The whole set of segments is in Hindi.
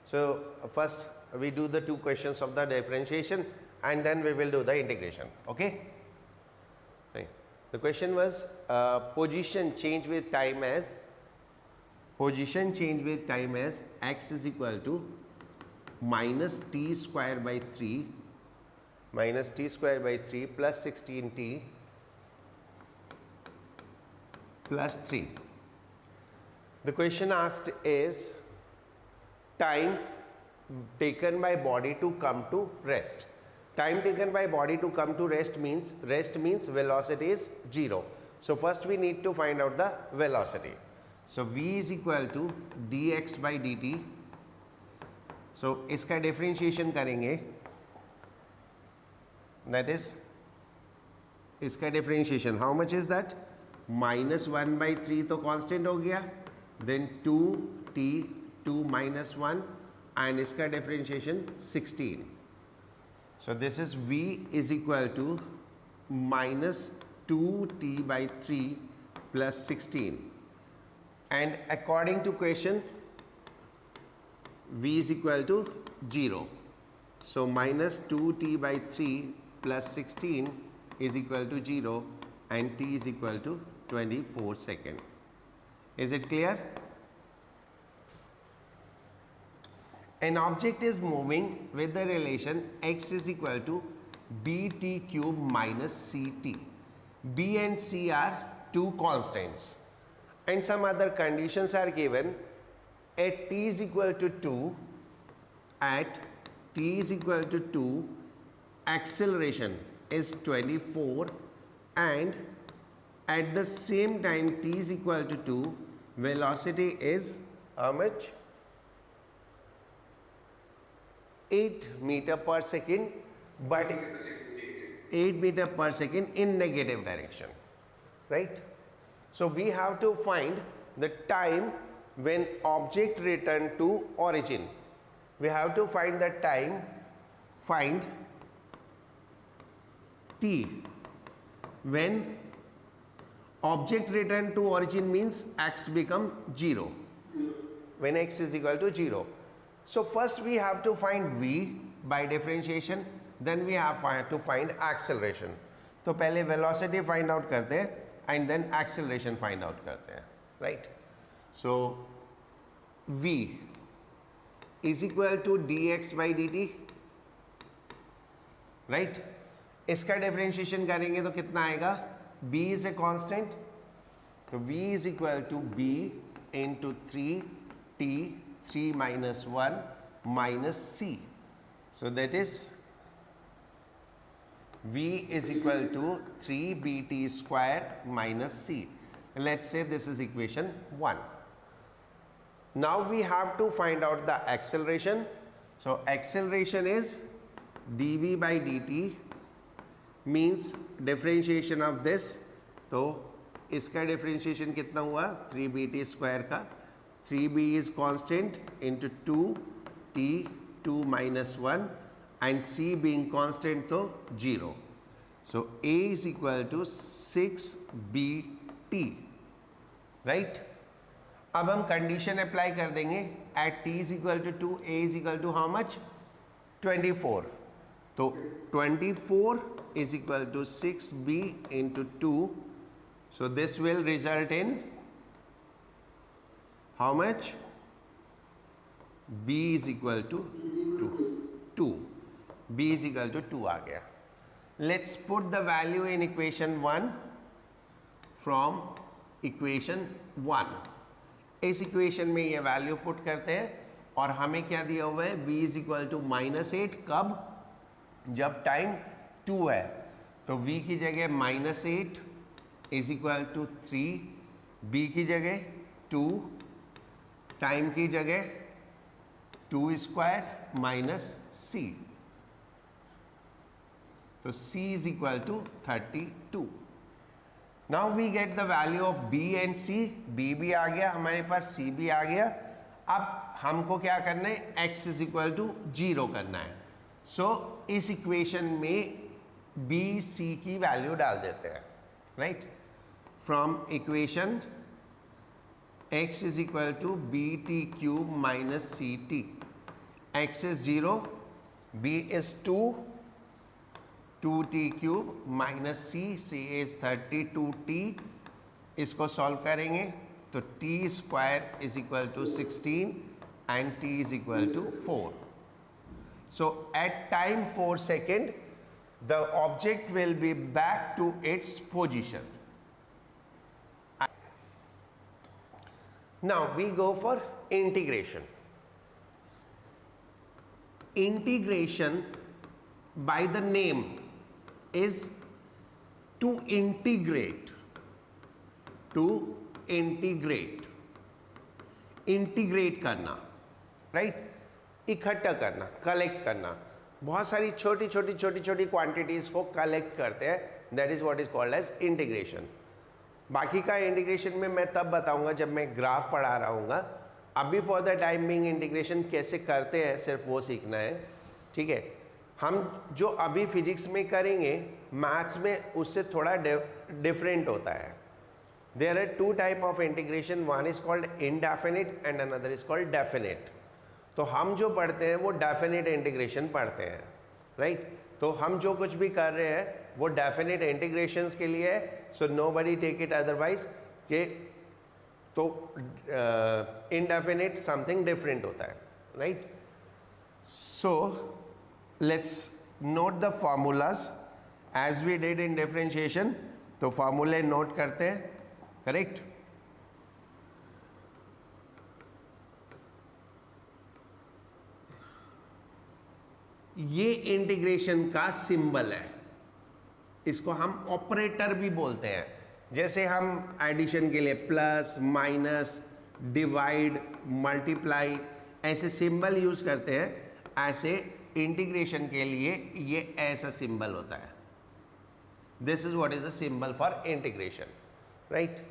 So first we do the two questions of the differentiation and then we will do the integration. Okay. Right. The question was position change with time as x is equal to minus t square by 3 plus 16t plus 3. The question asked is time taken by body to come to rest. Time taken by body to come to rest means velocity is 0. So first we need to find out the velocity. So v is equal to dx by dt. So इसका differentiation करेंगे, that is इसका differentiation how much is that? minus 1 by 3 तो constant हो गया, then 2t 2 minus 1 and इसका differentiation 16. So this is v is equal to minus 2t by 3 plus 16, and according to question v is equal to 0. So minus 2t by 3 plus 16 is equal to 0 and t is equal to 24 seconds. Is it clear? An object is moving with the relation x is equal to bt cube minus ct. B and c are two constants and some other conditions are given. At t is equal to 2, acceleration is 24, and at the same time t is equal to 2, velocity is how much? 8 meter per second, but 8 meter per second in negative direction, right? So we have to find the time when object return to origin. We have to find the time, find t when object return to origin means x become 0, when x is equal to 0. So first we have to find v by differentiation, then we have to find acceleration. तो पहले velocity find out करते हैं and then acceleration find out करते हैं, right? So v is equal to dx by dt, right? इसका differentiation करेंगे तो कितना आएगा? b is a constant, तो v is equal to b into 3t 3 minus 1 minus c. So that is v is equal to 3 bt square minus c. Let's say this is equation 1. Now we have to find out the acceleration. So acceleration is dv by dt means differentiation of this. तो इसका differentiation कितना हुआ? 3 bt square का, 3b is constant into 2t 2 minus 1 and c being constant तो 0. So a is equal to 6bt, right? अब हम कंडीशन अप्लाई कर देंगे. At t is equal to 2, a is equal to how much? 24. तो 24 is equal to 6b into 2. So this will result in how much? b is equal to 2. b is equal to 2 आ गया. Let's put the value in equation 1 from equation 1. इस इक्वेशन में ये वैल्यू पुट करते हैं और हमें क्या दिया हुआ है? v is equal to -8. कब? जब टाइम 2 है. तो v की जगह -8 इज इक्वल टू 3, b की जगह 2, टाइम की जगह 2 स्क्वायर माइनस c. तो c is equal to 32. Now we get the value of b and c. b भी आ गया हमारे पास, c भी आ गया. अब हमको क्या करना है? x इज इक्वल टू 0 करना है. सो इस इक्वेशन में b c की वैल्यू डाल देते हैं, right? From equation x is equal to bt cube minus ct. x is 0, b is 2, 2t cube minus c is 32t. इसको सॉल्व करेंगे तो t square is equal to 16 and t is equal to 4. So at time 4 second, the object will be back to its position. Now we go for integration. Integration by the name is to integrate. To integrate. Integrate करना, राइट, इकट्ठा करना, कलेक्ट करना. बहुत सारी छोटी छोटी छोटी छोटी क्वांटिटीज को कलेक्ट करते हैं, that is what is called as integration. बाकी का इंटीग्रेशन में मैं तब बताऊंगा जब मैं ग्राफ पढ़ा रहा हूँगा. अभी for the time being integration कैसे करते हैं सिर्फ वो सीखना है, ठीक है. हम जो अभी फिजिक्स में करेंगे मैथ्स में उससे थोड़ा डिफरेंट होता है. There are two type of integration, one is called indefinite and another is called definite. तो हम जो पढ़ते हैं वो definite integration पढ़ते हैं, right? तो हम जो कुछ भी कर रहे हैं वो definite integrations के लिए है, so nobody take it otherwise कि तो indefinite something different होता है, right? So let's note the formulas as we did in differentiation. तो फॉर्मूले नोट करते हैं, करेक्ट. ये इंटीग्रेशन का सिंबल है, इसको हम ऑपरेटर भी बोलते हैं. जैसे हम एडिशन के लिए प्लस, माइनस, डिवाइड, मल्टीप्लाई ऐसे सिंबल यूज करते हैं, ऐसे इंटीग्रेशन के लिए ये ऐसा सिंबल होता है. This is what is the symbol for integration, right.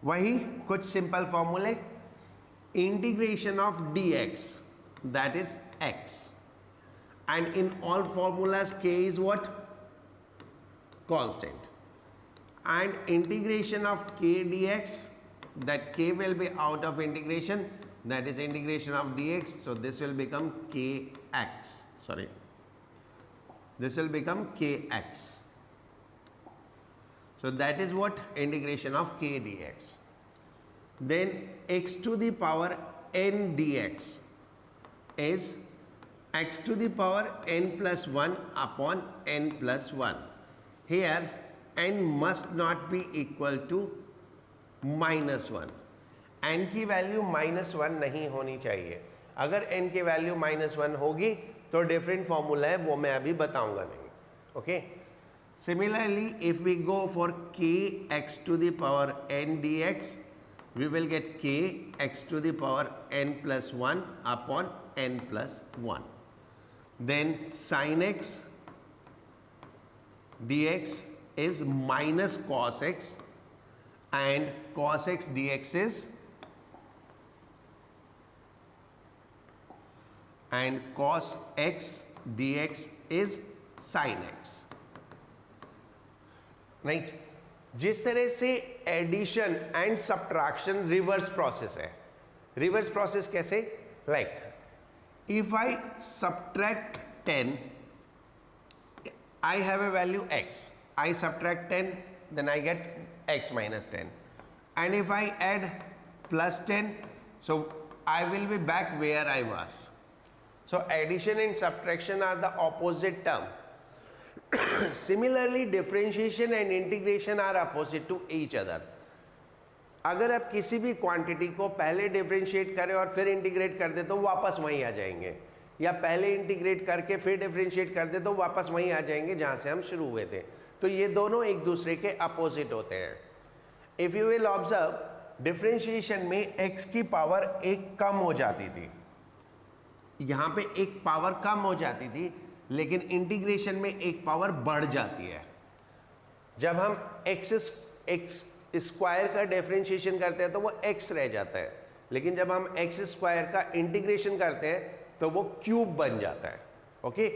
वही कुछ सिंपल फॉर्मूले. Integration of dx, that is x, and in all formulas k is what? Constant. And integration of k dx, that k will be out of integration, that is integration of dx, so this will become kx, sorry, this will become kx. So that is what integration of k dx. Then x to the power n dx is x to the power n plus 1 upon n plus 1. Here n must not be equal to minus 1. n की वैल्यू -1 नहीं होनी चाहिए. अगर n की वैल्यू -1 होगी तो डिफरेंट फॉर्मूला है, वो मैं अभी बताऊंगा नहीं. Okay. Similarly, if we go for k x to the power n dx, we will get k x to the power n plus 1 upon n plus 1. Then sin x dx is minus cos x, and cos x dx is, and cos x dx is sin x, right. जिस तरह से addition and subtraction reverse process है. रिवर्स प्रोसेस कैसे? Like if I subtract 10, I have a value x, I subtract 10, then I get x minus 10, and if I add plus 10, so I will be back where I was. So addition and subtraction are the opposite term. Similarly, differentiation and integration are opposite to each other. अगर आप किसी भी क्वांटिटी को पहले डिफरेंशिएट करें और फिर इंटीग्रेट कर दे तो वापस वहीं आ जाएंगे, या पहले इंटीग्रेट करके फिर डिफरेंशिएट कर दे तो वापस वहीं आ जाएंगे जहां से हम शुरू हुए थे. तो ये दोनों एक दूसरे के अपोजिट होते हैं. If you will observe, differentiation में x की पावर एक कम हो जाती थी, यहाँ पे एक पावर कम हो जाती थी, लेकिन इंटीग्रेशन में एक पावर बढ़ जाती है. जब हम x स्क्वायर का डिफरेंशिएशन करते हैं तो वो x रह जाता है, लेकिन जब हम x स्क्वायर का इंटीग्रेशन करते हैं तो वो क्यूब बन जाता है. ओके.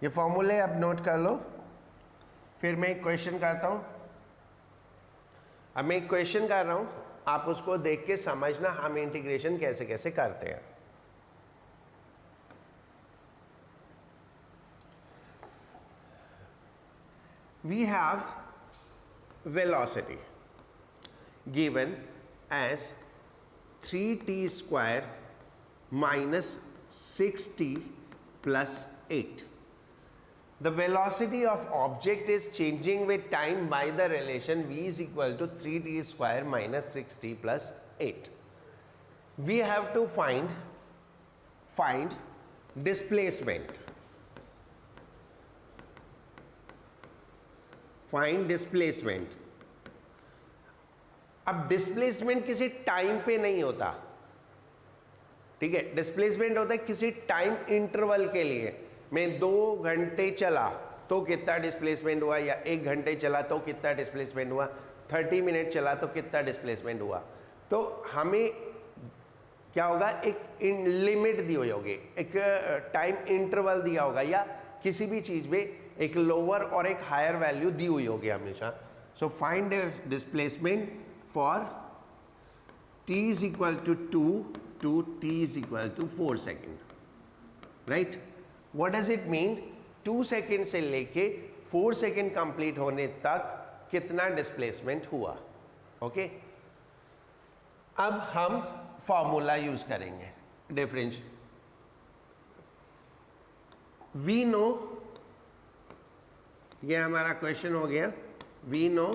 ये फॉर्मूले आप नोट कर लो, फिर मैं एक क्वेश्चन करता हूं. अब मैं एक क्वेश्चन कर रहा हूं, आप उसको देख के समझना हम इंटीग्रेशन कैसे कैसे करते हैं. We have velocity given as 3t square minus 6t plus 8. The velocity of object is changing with time by the relation v is equal to 3t square minus 6t plus 8. We have to find displacement. Find displacement. अब डिस्प्लेसमेंट किसी टाइम पे नहीं होता, ठीक है. डिस्प्लेसमेंट होता है किसी टाइम इंटरवल के लिए. मैं 2 घंटे चला तो कितना डिस्प्लेसमेंट हुआ, या 1 घंटे चला तो कितना डिस्प्लेसमेंट हुआ, 30 मिनट चला तो कितना डिस्प्लेसमेंट हुआ. तो हमें क्या होगा, एक लिमिट दी हुई होगी, एक टाइम इंटरवल दिया होगा, या किसी भी चीज में एक लोअर और एक हायर वैल्यू दी हुई होगी हमेशा. So find displacement for t is equal to 2 to t is equal to 4 second. Right, what does it mean? 2 second से लेके 4 सेकेंड कंप्लीट होने तक कितना डिस्प्लेसमेंट हुआ. ओके, अब हम फॉर्मूला यूज करेंगे डिफरेंशियल. वी नो, ये हमारा क्वेश्चन हो गया. We know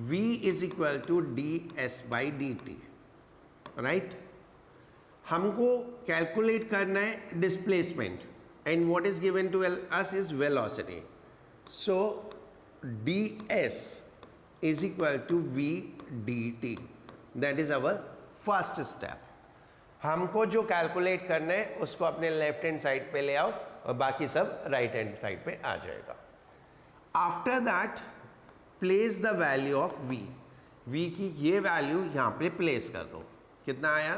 v is equal to d s by d t. Right, हमको कैलकुलेट करना है displacement, and what is given to us is velocity. So d s is equal to v d t. That is our first step. हमको जो कैलकुलेट करना है उसको अपने लेफ्ट हैंड साइड पे ले आओ और बाकी सब राइट हैंड साइड पे आ जाएगा. After that place the value of v. v की ये वैल्यू यहाँ पे प्लेस कर दो. कितना आया?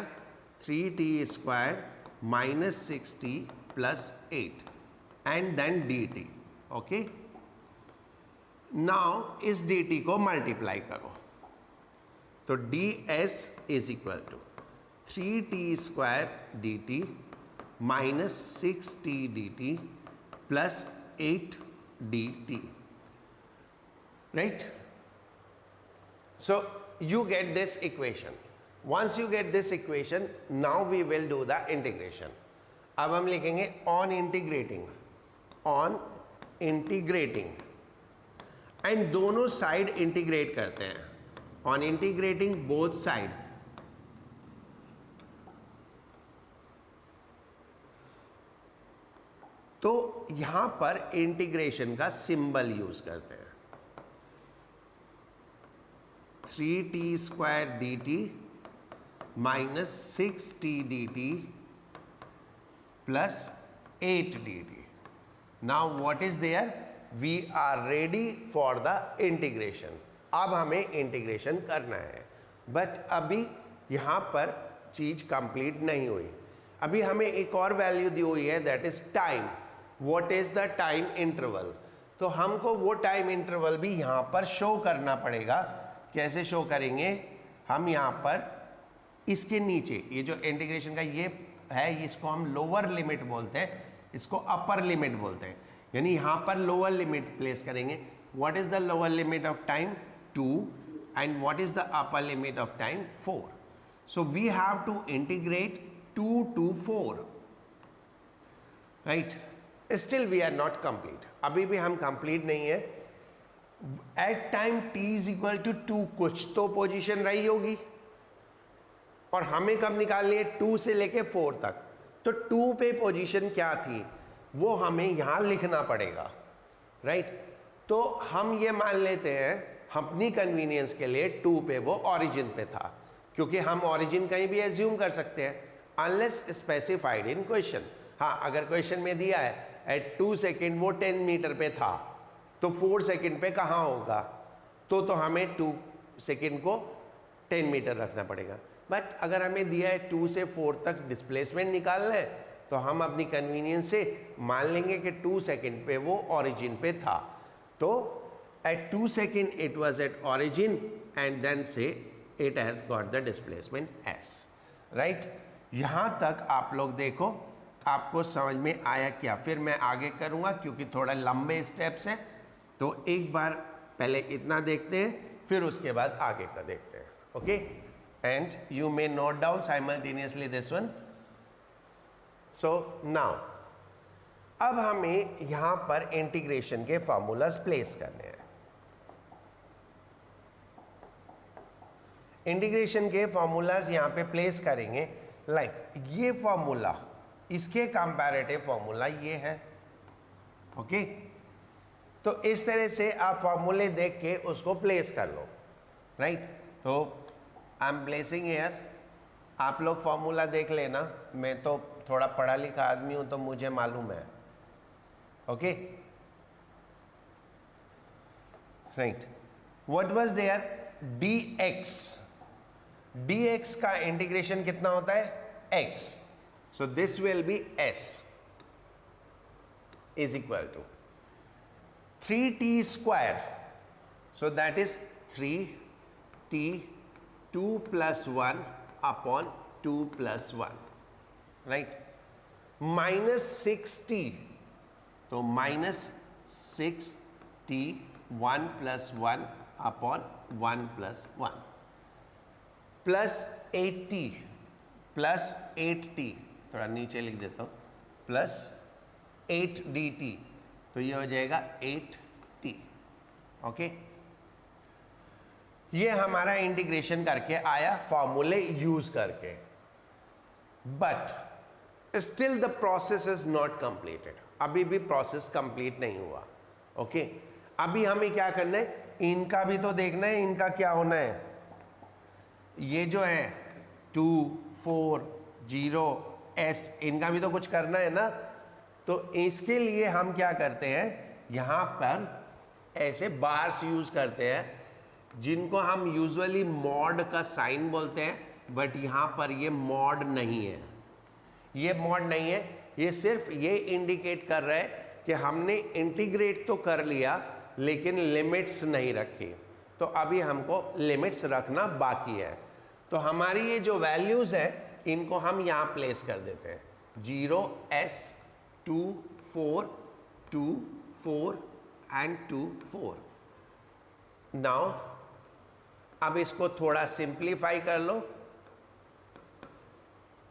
3t square minus 6t plus 8 and then dt. Okay, now इस dt को मल्टीप्लाई करो. तो ds is equal to 3t square dt minus 6t dt plus 8 dt. Right? So you get this equation. Once you get this equation, now we will do the integration. अब हम लिखेंगे on integrating and दोनों साइड इंटीग्रेट करते हैं. on integrating both side, तो यहां पर इंटीग्रेशन का सिंबल यूज करते हैं. 3t square d t minus 6t d t plus 8 d t. Now what is there? We are ready for the integration. अब हमें इंटीग्रेशन करना है, बट अभी यहां पर चीज कंप्लीट नहीं हुई. अभी हमें एक और वैल्यू दी हुई है, that is time. What is the time interval? तो हमको वो टाइम इंटरवल भी यहां पर शो करना पड़ेगा. कैसे शो करेंगे? हम यहां पर इसके नीचे ये जो इंटीग्रेशन का ये है, इसको हम लोअर लिमिट बोलते हैं, इसको अपर लिमिट बोलते हैं. यानी यहां पर लोअर लिमिट प्लेस करेंगे. What is the lower limit of time? 2. And what is the upper limit of time? 4. So we have to integrate 2 to 4. Right, still we are not complete. अभी भी हम कंप्लीट नहीं है. At time t is equal to 2 कुछ तो पोजीशन रही होगी, और हमें कब निकालनी है? 2 से लेके 4 तक. तो 2 पे पोजीशन क्या थी वो हमें यहां लिखना पड़ेगा. राइट, तो हम ये मान लेते हैं अपनी कन्वीनियंस के लिए 2 पे वो ओरिजिन पे था, क्योंकि हम ओरिजिन कहीं भी एज्यूम कर सकते हैं अनलेस स्पेसिफाइड इन क्वेश्चन. हाँ, अगर क्वेश्चन में दिया है एट 2 सेकेंड वो 10 मीटर पे था, तो 4 सेकेंड पे कहाँ होगा? तो हमें 2 सेकेंड को 10 मीटर रखना पड़ेगा. बट अगर हमें दिया है 2 से 4 तक डिस्प्लेसमेंट निकालना है, तो हम अपनी कन्वीनियंस से मान लेंगे कि 2 सेकेंड पे वो ओरिजिन पे था. तो at 2 second it was at origin and then say it has got the displacement s, right? यहाँ तक आप लोग देखो, आपको समझ में आया क्या? फिर मैं आगे करूँगा क्योंकि थोड़ा लंबे स्टेप्स हैं, तो एक बार पहले इतना देखते हैं, फिर उसके बाद आगे का देखते हैं. Okay, and you may note down simultaneously this one. So now अब हमें यहाँ पर इंटीग्रेशन के फॉर्मूलाज प्लेस करने हैं. इंटीग्रेशन के फॉर्मूलाज यहाँ पे प्लेस करेंगे. लाइक ये फॉर्मूला, इसके कंपैरेटिव फॉर्मूला ये है. ओके, तो इस तरह से आप फॉर्मूले देख के उसको प्लेस कर लो, राइट? तो आई एम प्लेसिंग हियर. आप लोग फॉर्मूला देख लेना, मैं तो थोड़ा पढ़ा लिखा आदमी हूं तो मुझे मालूम है. Okay, right. What was there? dx. dx का इंटीग्रेशन कितना होता है? x. So this will be s is equal to 3t square. So that is 3t 2 plus 1 upon 2 plus 1, right? Minus 6t. So minus 6t 1 plus 1 upon 1 plus 1 plus 8t plus 8t, थोड़ा नीचे लिख देता हूँ, प्लस 8dt, तो ये हो जाएगा 8t. ओके, ये हमारा इंटीग्रेशन करके आया फॉर्मूले यूज करके. But still the process is not completed. अभी भी प्रोसेस कंप्लीट नहीं हुआ. ओके, अभी हमें क्या करना है? इनका भी तो देखना है, इनका क्या होना है. ये जो है 2 4 0 s, इनका भी तो कुछ करना है ना. तो इसके लिए हम क्या करते हैं, यहाँ पर ऐसे बार्स यूज करते हैं जिनको हम यूजुअली मॉड का साइन बोलते हैं, बट यहाँ पर ये मॉड नहीं है. ये मॉड नहीं है, ये सिर्फ ये इंडिकेट कर रहा है कि हमने इंटीग्रेट तो कर लिया लेकिन लिमिट्स नहीं रखी. तो अभी हमको लिमिट्स रखना बाकी है. तो हमारी ये जो वैल्यूज है इनको हम यहाँ प्लेस कर देते हैं. 0 s 2 4 2 4 एंड 2 4. नाउ अब इसको थोड़ा सिंप्लीफाई कर लो.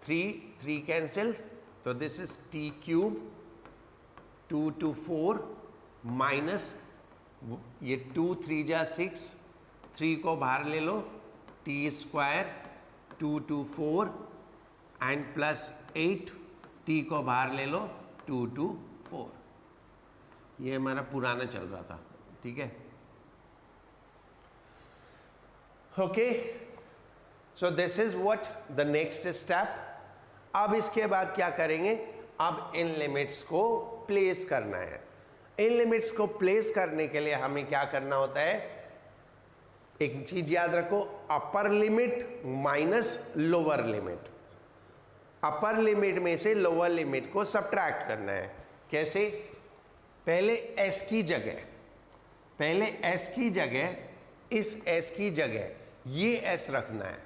3 कैंसिल, तो this is t cube 2 to 4 minus ये 2 3 जा 6, 3 को बाहर ले लो, t square 2 to 4 and plus 8, t को बाहर ले लो 2 to 4. ये हमारा पुराना चल रहा था. ठीक है, okay. So this is what the next step. अब इसके बाद क्या करेंगे? अब इन लिमिट्स को प्लेस करना है. इन लिमिट्स को प्लेस करने के लिए हमें क्या करना होता है? एक चीज याद रखो, upper limit minus lower limit. Upper limit में से लोअर लिमिट को सब्ट्रैक्ट करना है. कैसे? पहले s की जगह इस s की जगह ये s रखना है,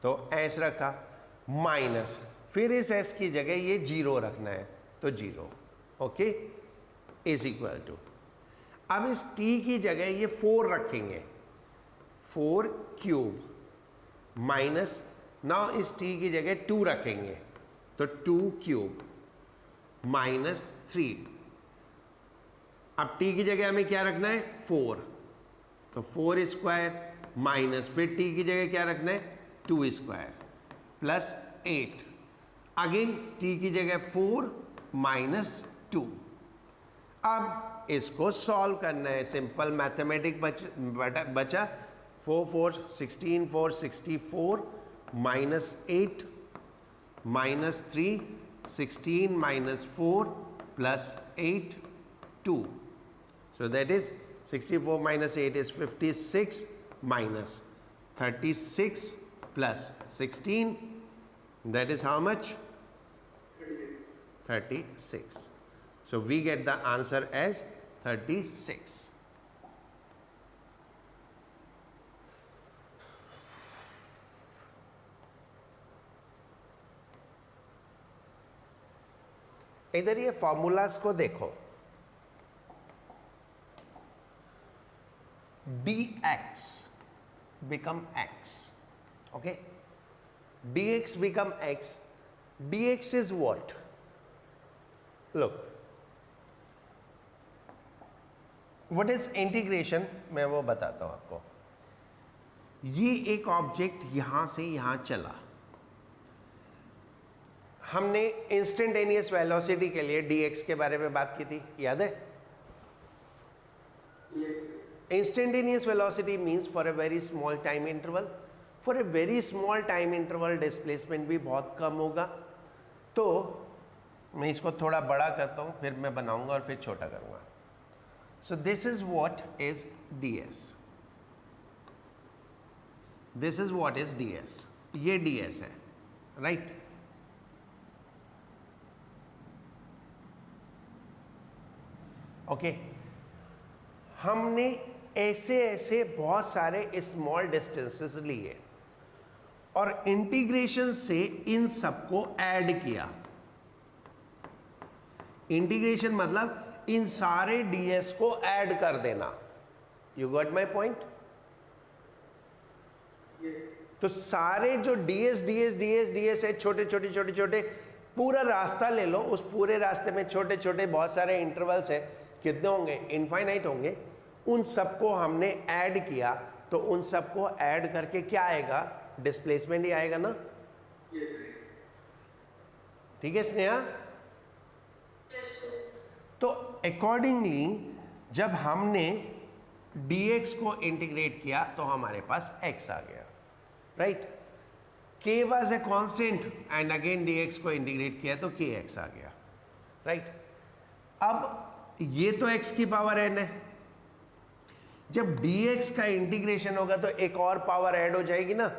तो s रखा, माइनस फिर इस s की जगह ये 0 रखना है, तो 0. ओके, इज इक्वल टू, अब इस t की जगह ये 4 रखेंगे, 4 क्यूब, माइनस नाउ इस t की जगह 2 रखेंगे, तो 2 क्यूब माइनस 3. अब t की जगह हमें क्या रखना है? 4, तो 4 स्क्वायर माइनस फिर t की जगह क्या रखना है? 2 स्क्वायर प्लस 8. अगेन t की जगह 4 माइनस 2. अब इसको सॉल्व करना है. सिंपल मैथमेटिक बचा. 4 4 16 4 64 minus 8 minus 3 16 minus 4 plus 8 2. So that is 64 minus 8 is 56 minus 36 plus 16. That is how much? 36. So we get the answer as 36. इधर ये फॉर्मूलाज को देखो, dx become x, okay, dx become x, dx is what? Look, what is integration? मैं वो बताता हूं आपको। ये एक ऑब्जेक्ट यहां से यहां चला, हमने इंस्टेंटेनियस वेलोसिटी के लिए dx के बारे में बात की थी, याद है? Yes. Instantaneous velocity means for a very small time interval. For a very small time interval displacement भी बहुत कम होगा। तो मैं इसको थोड़ा बड़ा करता हूँ, फिर मैं बनाऊंगा और फिर छोटा करूँगा। So this is what is ds. This is what is ds. ये ds है, right? Okay. हमने ऐसे ऐसे बहुत सारे स्मॉल डिस्टेंसेस लिए और इंटीग्रेशन से इन सबको ऐड किया। इंटीग्रेशन मतलब इन सारे ds को ऐड कर देना। You got my point? Yes. तो सारे जो ds ds ds ds है, छोटे छोटे छोटे छोटे, पूरा रास्ता ले लो, उस पूरे रास्ते में छोटे छोटे बहुत सारे इंटरवल्स है, कितने होंगे? इनफाइनाइट होंगे। उन सबको हमने ऐड किया, तो उन सबको ऐड करके क्या आएगा? डिस्प्लेसमेंट ही आएगा ना? Yes. ठीक है स्नेहा? तो अकॉर्डिंगली जब हमने dx को इंटीग्रेट किया तो हमारे पास x आ गया, right? k was a constant and again dx को इंटीग्रेट किया तो kx आ गया, राइट? अब ये तो x की पावर n है, जब dx का इंटीग्रेशन होगा तो एक और पावर ऐड हो जाएगी ना?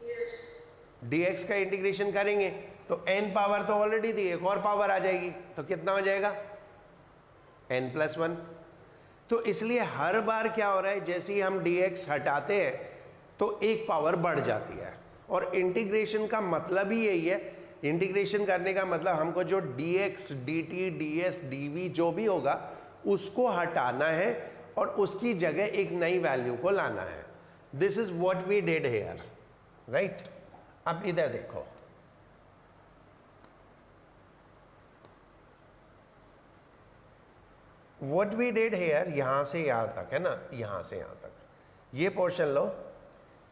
Yes. dx का इंटीग्रेशन करेंगे तो n पावर तो ऑलरेडी थी, एक और पावर आ जाएगी, तो कितना हो जाएगा? n+1। तो इसलिए हर बार क्या हो रहा है, जैसे ही हम dx हटाते हैं तो एक पावर बढ़ जाती है। और इंटीग्रेशन का मतलब ही यही है, इंटीग्रेशन करने का मतलब हमको जो dx dt ds dv जो भी होगा उसको हटाना है और उसकी जगह एक नई वैल्यू को लाना है। This is what we did here, right? अब इधर देखो, व्हाट वी डिड हियर, यहां से यहां तक है ना, यहां से यहां तक, ये पोर्शन लो,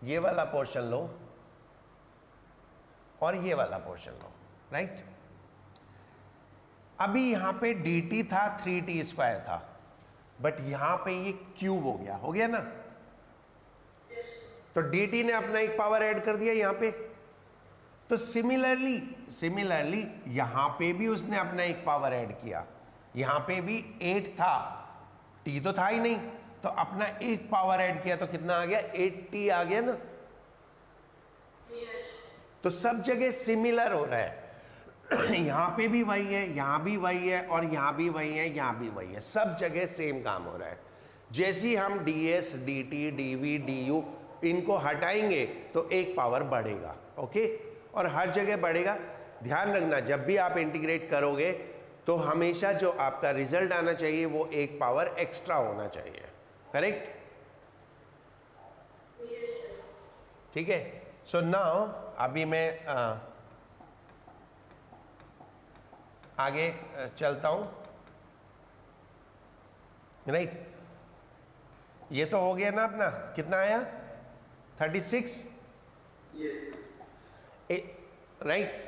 ये वाला पोर्शन लो और ये वाला पोर्शन लो, राइट? अभी यहां पे dt था 3t² था, बट यहां पे ये क्यूब हो गया ना? Yes. तो dt ने अपना एक पावर ऐड कर दिया यहां पे। तो सिमिलरली यहां पे भी उसने अपना एक पावर ऐड किया, यहां पे भी 8 था, t तो था ही नहीं, तो अपना एक पावर ऐड किया तो कितना आ गया? 8t आ गया ना? Yes. तो सब जगह सिमिलर हो रहा है। यहां पे भी वही है, यहां भी वही है, और यहां भी वही है, यहां भी वही है, सब जगह सेम काम हो रहा है। जैसे ही हम ds dt dv du इनको हटाएंगे तो एक पावर बढ़ेगा, ओके? और हर जगह बढ़ेगा। ध्यान रखना, जब भी आप इंटीग्रेट करोगे तो हमेशा जो आपका रिजल्ट आना चाहिए वो एक पावर एक्स्ट्रा होना चाहिए, करेक्ट? Yes. ठीक है? सो नाउ अभी मैं आगे चलता हूं, राइट? ये तो हो गया ना अपना, कितना आया? 36, Yes. Right?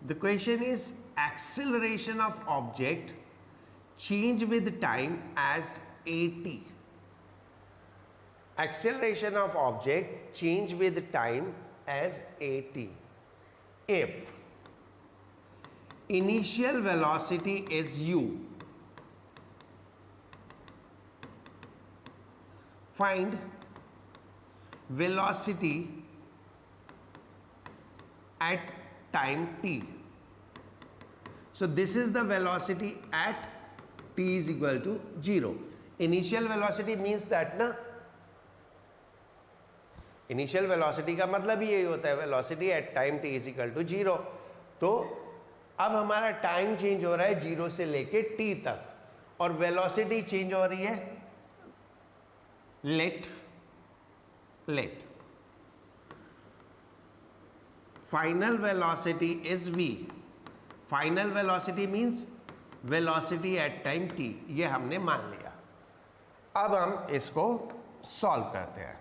The question is acceleration of object change with time as at. Acceleration of object change with time as at. If initial velocity is u, find velocity at time t. So this is the velocity at t is equal to 0. Initial velocity means that ना, इनिशियल वेलोसिटी का मतलब ही यही होता है, velocity at time t is equal to 0. तो अब हमारा टाइम चेंज हो रहा है 0 से लेके t तक, और वेलोसिटी चेंज हो रही है let final velocity is v. Final velocity means velocity at time t, ये हमने मान लिया. अब हम इसको सॉल्व करते हैं.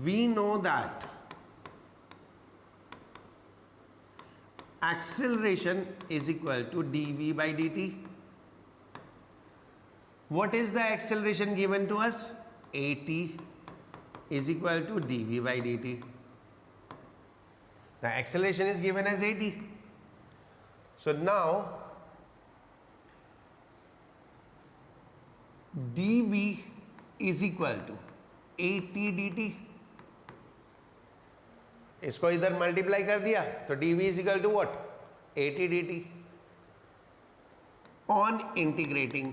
We know that acceleration is equal to dv by dt. What is the acceleration given to us? At is equal to dv by dt. The acceleration is given as at. So now dv is equal to at dt. इसको इधर मल्टीप्लाई कर दिया तो dv is equal to what? at dt. On integrating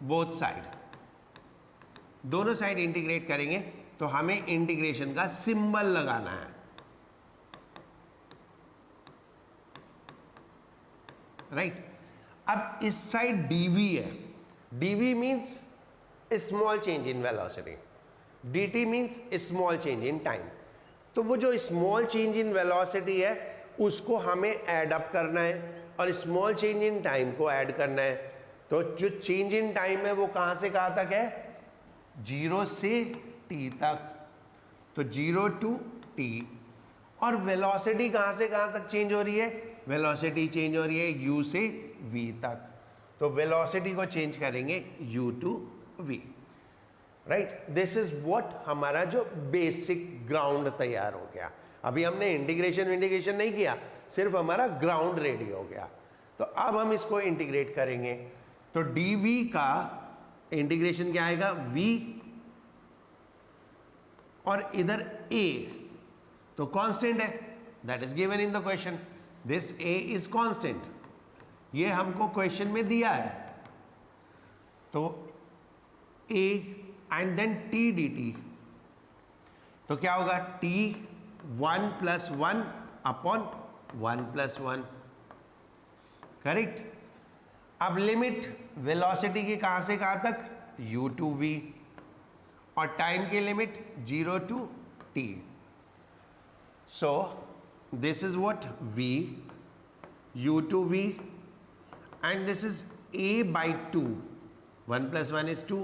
both side, दोनों साइड इंटीग्रेट करेंगे तो हमें इंटीग्रेशन का सिंबल लगाना है. राइट. अब इस साइड dv है, dv means small change in velocity, dt means small change in time. तो वो जो स्मॉल चेंज इन वेलोसिटी है उसको हमें ऐड अप करना है और स्मॉल चेंज इन टाइम को ऐड करना है. तो जो चेंज इन टाइम है वो कहाँ से कहाँ तक है? 0 से t तक. तो 0 to t. और वेलोसिटी कहाँ से कहाँ तक चेंज हो रही है? वेलोसिटी चेंज हो रही है u से v तक. तो वेलोसिटी को चेंज करेंगे u to v. Right. This is what हमारा जो बेसिक ग्राउंड तैयार हो गया. अभी हमने इंटीग्रेशन नहीं किया, सिर्फ हमारा ग्राउंड रेडी हो गया. तो अब हम इसको इंटीग्रेट करेंगे तो dv का इंटीग्रेशन क्या आएगा? v, और इधर a तो कांस्टेंट है, that is given in the question. This a is constant, ये हमको क्वेश्चन में दिया है. तो a and then t dt, तो क्या होगा? t 1 + 1 upon 1 + 1. करेक्ट. अब लिमिट वेलोसिटी की कहां से कहां तक? u to v, और टाइम की limit 0 to t. So this is what? v, u to v, and this is a by 2. 1 + 1 is 2.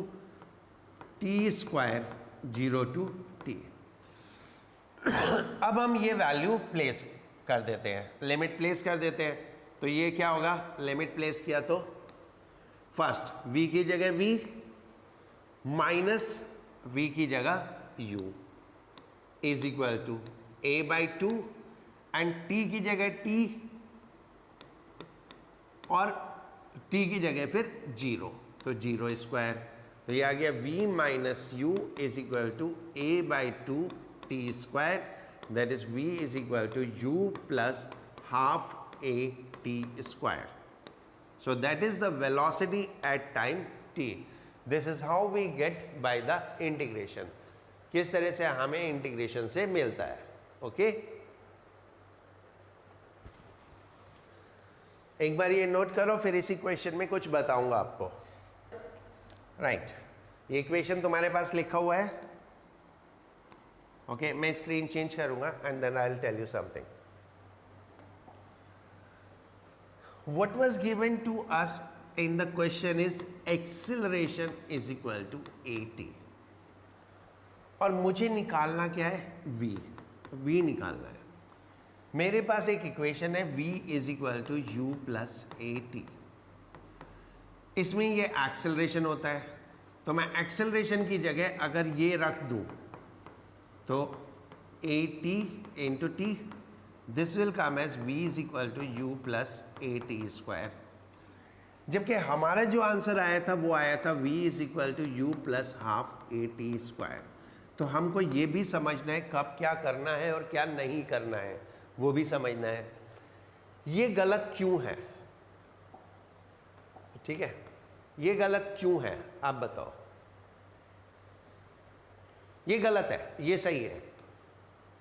t square 0 to t. अब हम ये वैल्यू प्लेस कर देते हैं, लिमिट प्लेस कर देते हैं. तो ये क्या होगा? लिमिट प्लेस किया तो फर्स्ट v की जगह v माइनस v की जगह u is equal to a by 2 and t की जगह t और t की जगह फिर 0, तो 0 स्क्वायर. तो ये आ गया v minus u is equal to a by 2 t square, that is v is equal to u plus half a t square. So that is the velocity at time t. This is how we get by the integration. किस तरह से हमें इंटीग्रेशन से मिलता है. ओके एक बार ये नोट करो, फिर इसी क्वेश्चन में कुछ बताऊंगा आपको. राइट. ये इक्वेशन तुम्हारे पास लिखा हुआ है. ओके मैं स्क्रीन चेंज करूंगा and then I will tell you something. What was given to us in the question is acceleration is equal to at. और मुझे निकालना क्या है? v निकालना है. मेरे पास एक इक्वेशन है v is equal to u plus at. इसमें ये एक्सेलरेशन होता है, तो मैं एक्सेलरेशन की जगह अगर ये रख दूं तो at into t, this will come as v is equal to u plus at square. जबकि हमारा जो आंसर आया था वो आया था v is equal to u plus half at square. तो हमको ये भी समझना है कब क्या करना है और क्या नहीं करना है, वो भी समझना है। ये गलत क्यों है, ठीक है, ये गलत क्यों है आप बताओ। ये गलत है, ये सही है।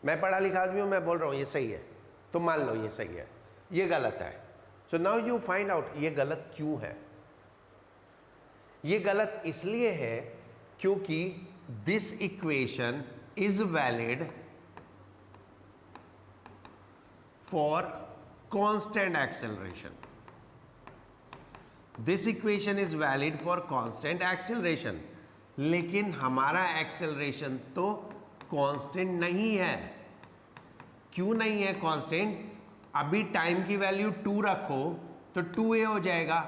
मैं पढ़ा लिखा आदमी हूं, मैं बोल रहा हूं ये सही है, तो मान लो ये सही है, ये गलत है। So now you find out ये गलत क्यों है। ये गलत इसलिए है क्योंकि this equation is valid for constant acceleration. This equation is valid for constant acceleration, लेकिन हमारा एक्सेलरेशन तो कांस्टेंट नहीं है। क्यों नहीं है कांस्टेंट? अभी टाइम की वैल्यू 2 रखो तो 2a हो जाएगा,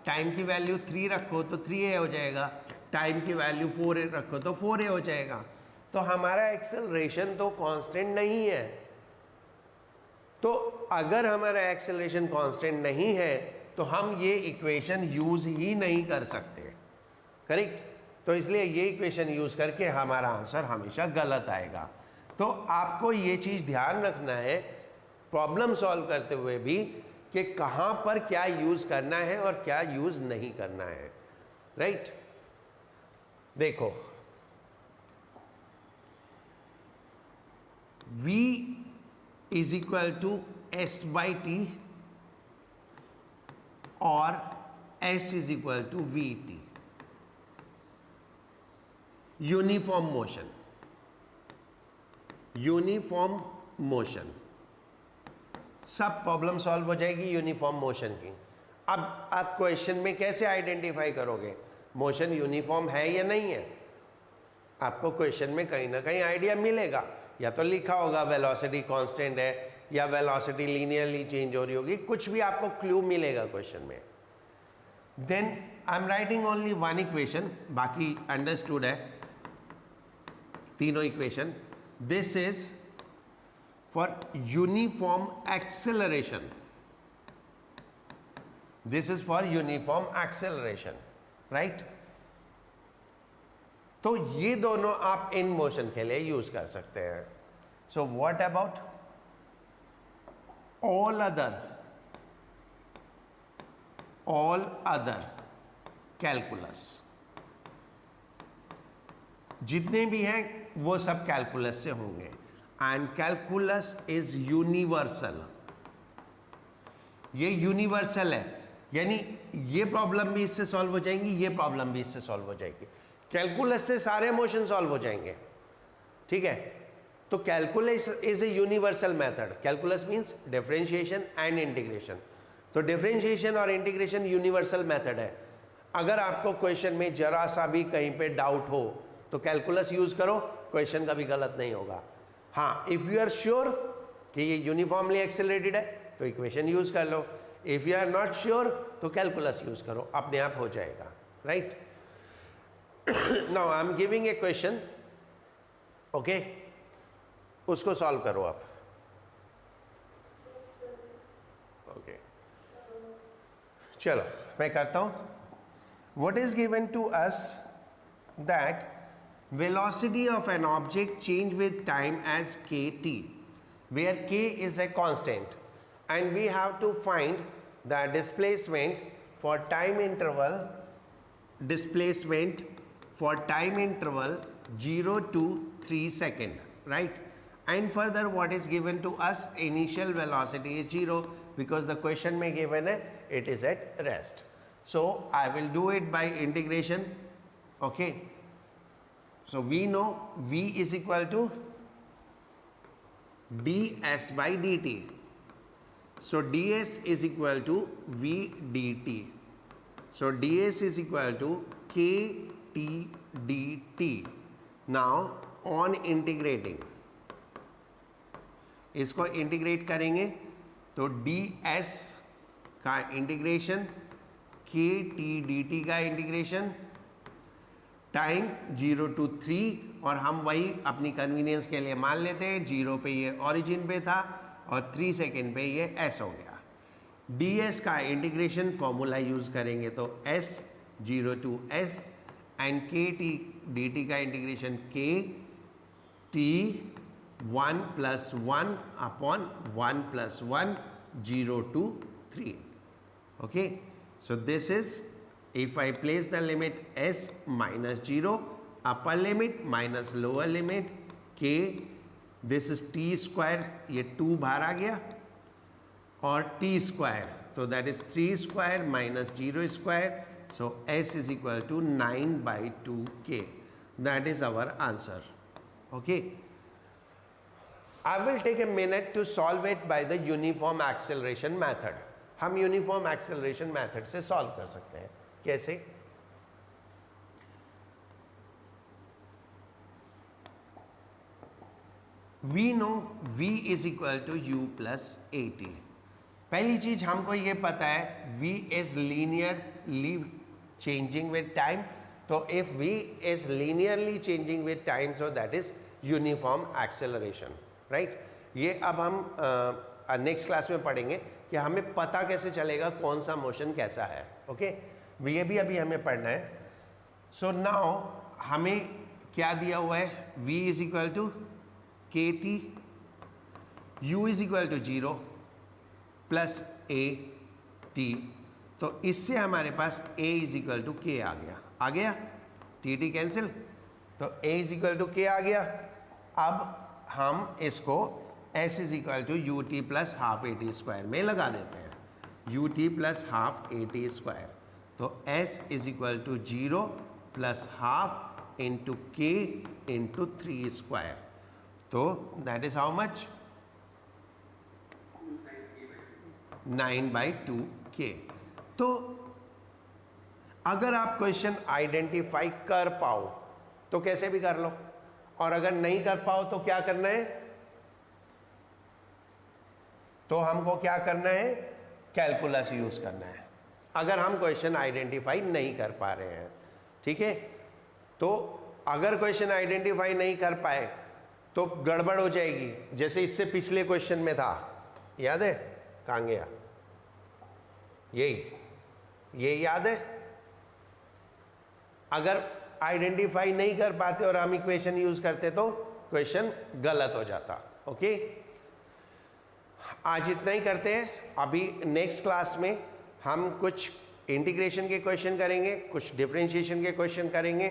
टाइम की वैल्यू 3 रखो तो 3a हो जाएगा, टाइम की वैल्यू 4 रखो तो 4a हो जाएगा। तो हमारा एक्सेलरेशन तो कांस्टेंट नहीं है। तो अगर हमारा एक्सेलरेशन कांस्टेंट नहीं है तो हम ये इक्वेशन यूज ही नहीं कर सकते, करेक्ट। तो इसलिए ये इक्वेशन यूज करके हमारा आंसर हमेशा गलत आएगा। तो आपको ये चीज ध्यान रखना है प्रॉब्लम सॉल्व करते हुए भी कि कहां पर क्या यूज करना है और क्या यूज नहीं करना है, राइट। देखो v is equal to s by t और s is equal to v t, uniform motion, uniform motion. सब प्रॉब्लम सॉल्व हो जाएगी यूनिफॉर्म मोशन की। अब आप क्वेश्चन में कैसे आइडेंटिफाई करोगे मोशन यूनिफॉर्म है या नहीं है? आपको क्वेश्चन में कहीं ना कहीं आइडिया मिलेगा, या तो लिखा होगा वेलोसिटी कांस्टेंट है या वेलोसिटी लीनियरली चेंज हो रही होगी, कुछ भी आपको क्लू मिलेगा क्वेश्चन में। Then I am writing only one equation, बाकी अंडरस्टूड है तीनों equation. This is for uniform acceleration, this is for uniform acceleration, right. तो ये दोनों आप इन मोशन के लिए यूज कर सकते हैं। So what about all other calculus? जितने भी हैं वो सब कैलकुलस से होंगे, एंड कैलकुलस इज यूनिवर्सल। ये यूनिवर्सल है, यानी ये प्रॉब्लम भी इससे सॉल्व हो जाएंगी, ये प्रॉब्लम भी इससे सॉल्व हो जाएगी। कैलकुलस से सारे मोशन सॉल्व हो जाएंगे, ठीक है। तो calculus is a universal method. Calculus means differentiation and integration. तो डिफरेंशिएशन और इंटीग्रेशन यूनिवर्सल मेथड है। अगर आपको क्वेश्चन में जरा सा भी कहीं पे डाउट हो तो कैलकुलस यूज करो, क्वेश्चन का भी गलत नहीं होगा। हाँ, इफ यू आर श्योर कि ये यूनिफॉर्मली एक्सेलरेटेड है तो इक्वेशन यूज कर लो, if you are not sure तो कैलकुलस यूज करो, अपने आप हो जाएगा, right. Now I am giving a question, okay, उसको सॉल्व करो आप, ओके। चलो मैं करता हूं। What is given to us that velocity of an object change with time as kt, where k is a constant, and we have to find the displacement for time interval 0 to 3 second, right? And further what is given to us, initial velocity is 0 because the question may given it is at rest. So I will do it by integration, okay. So we know v is equal to ds by dt. So ds is equal to v dt. So ds is equal to kt dt. Now on integrating, इसको इंटीग्रेट करेंगे तो ds का इंटीग्रेशन, kt dt का इंटीग्रेशन, टाइम 0 to 3, और हम वही अपनी कन्वीनियंस के लिए मान लेते हैं 0 पे ये ओरिजिन पे था और 3 सेकेंड पे ये s हो गया। ds का इंटीग्रेशन फॉर्मूला यूज करेंगे तो s 0 to s, and kt dt का integration k t 1 plus 1 upon 1 plus 1, 0 to 3. Okay, so this is, if I place the limit s minus 0, upper limit minus lower limit k, this is t square, ये 2 बाहर आ गया, और t square, so that is 3 square minus 0 square, so s is equal to 9 by 2k. That is our answer. Okay, I will take a minute to solve it by the uniform acceleration method. हम यूनिफॉर्म एक्सेलरेशन मेथड से सॉल्व कर सकते हैं. कैसे? We know v is equal to u plus at. पहली चीज हमको ये पता है v is linearly changing with time. तो if v is linearly changing with time, so that is uniform acceleration, right? ये अब हम नेक्स्ट क्लास में पढ़ेंगे कि हमें पता कैसे चलेगा कौन सा मोशन कैसा है. ओके, ये भी अभी हमें पढ़ना है. सो नाउ हमें क्या दिया हुआ है? v is equal to k t, u is equal to 0 plus a t. तो इससे हमारे पास a is equal to k आ गया. टी टी कैंसिल, तो a is equal to k आ गया. अब हम इसको s is equal to u t plus half a t square में लगा देते हैं. U t plus half a t square, तो s is equal to 0 plus half into के इंटू 3 स्क्वायर. तो that is how much? 9 by 2k. तो अगर आप क्वेश्चन आइडेंटिफाई कर पाओ तो कैसे भी कर लो, और अगर नहीं कर पाओ तो क्या करना है? तो हमको क्या करना है? कैलकुलस यूज करना है, अगर हम क्वेश्चन आइडेंटिफाई नहीं कर पा रहे हैं. ठीक है, तो अगर क्वेश्चन आइडेंटिफाई नहीं कर पाए तो गड़बड़ हो जाएगी. जैसे इससे पिछले क्वेश्चन में था, याद है? कहाँ गया? ये याद है? अगर आइडेंटिफाई नहीं कर पाते और हम इक्वेशन यूज करते तो क्वेश्चन गलत हो जाता. ओके, आज इतना ही करते हैं. अभी नेक्स्ट क्लास में हम कुछ इंटीग्रेशन के क्वेश्चन करेंगे, कुछ डिफरेंशिएशन के क्वेश्चन करेंगे,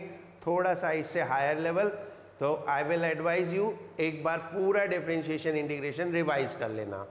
थोड़ा सा इससे हायर लेवल. तो आई विल एडवाइज यू एक बार पूरा डिफरेंशिएशन इंटीग्रेशन रिवाइज कर लेना.